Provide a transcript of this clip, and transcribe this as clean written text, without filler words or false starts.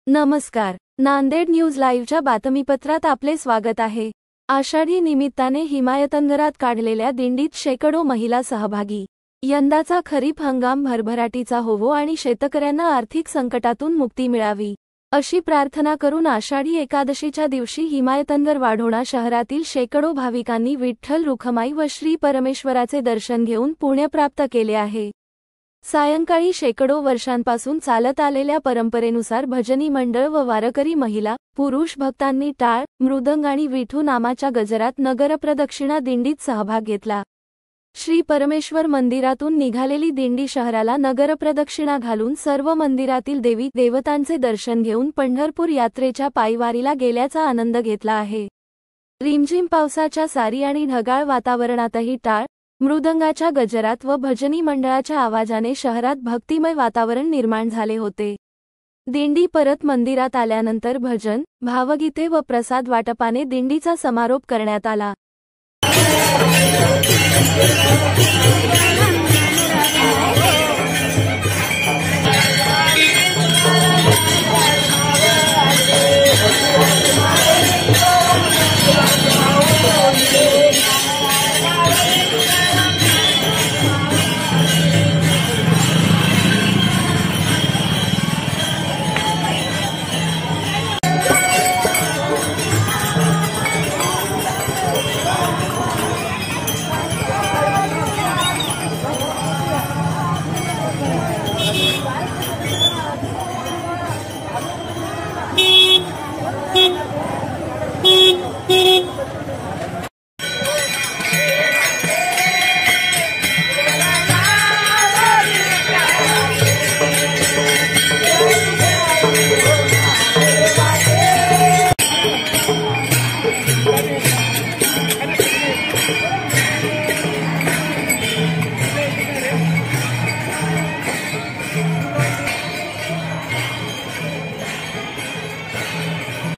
नमस्कार. नांदेड न्यूज लाईव्हच्या बातमीपत्रात आपले स्वागत आहे. आषाढी निमित्ताने हिमायतनगरात काढलेल्या दिंडीत शेकडो महिला सहभागी. यंदाचा खरीप हंगाम भरभराटीचा होवो आणि शेतकऱ्यांना आर्थिक संकटातून मुक्ती मिळावी अशी प्रार्थना करून आषाढी एकादशीच्या दिवशी हिमायतनगर वाढोणा शहरातील शेकडो भाविकांनी विठ्ठल रुखमाई व श्री परमेश्वराचे दर्शन घेऊन पुण्य प्राप्त केले आहे. सायंकाळी शेकडो वर्षांपासून चालत आलेल्या परंपरेनुसार भजनी मंडळ व वारकरी महिला, पुरुष भक्तांनी टाळ, मृदंग आणि विठू नामाच्या गजरात नगरप्रदक्षिणा दिंडीत सहभाग घेतला. श्री परमेश्वर मंदिरातून निघालेली दिंडी शहराला नगरप्रदक्षिणा घालून सर्व मंदिरातील देवी देवतांचे दर्शन घेऊन पंढरपूर यात्रेच्या पायवारीला गेल्याचा आनंद घेतला आहे. रिमझिम पावसाच्या सारी आणि ढगाळ वातावरणातही टाळ, मृदंगाच्या गजरात व भजनी मंडळाच्या आवाजाने शहरात भक्तिमय वातावरण निर्माण झाले होते. दिंडी परत मंदिरात आल्यानंतर भजन, भावगीते व प्रसाद वाटपाने दिंडीचा समारोप करण्यात आला.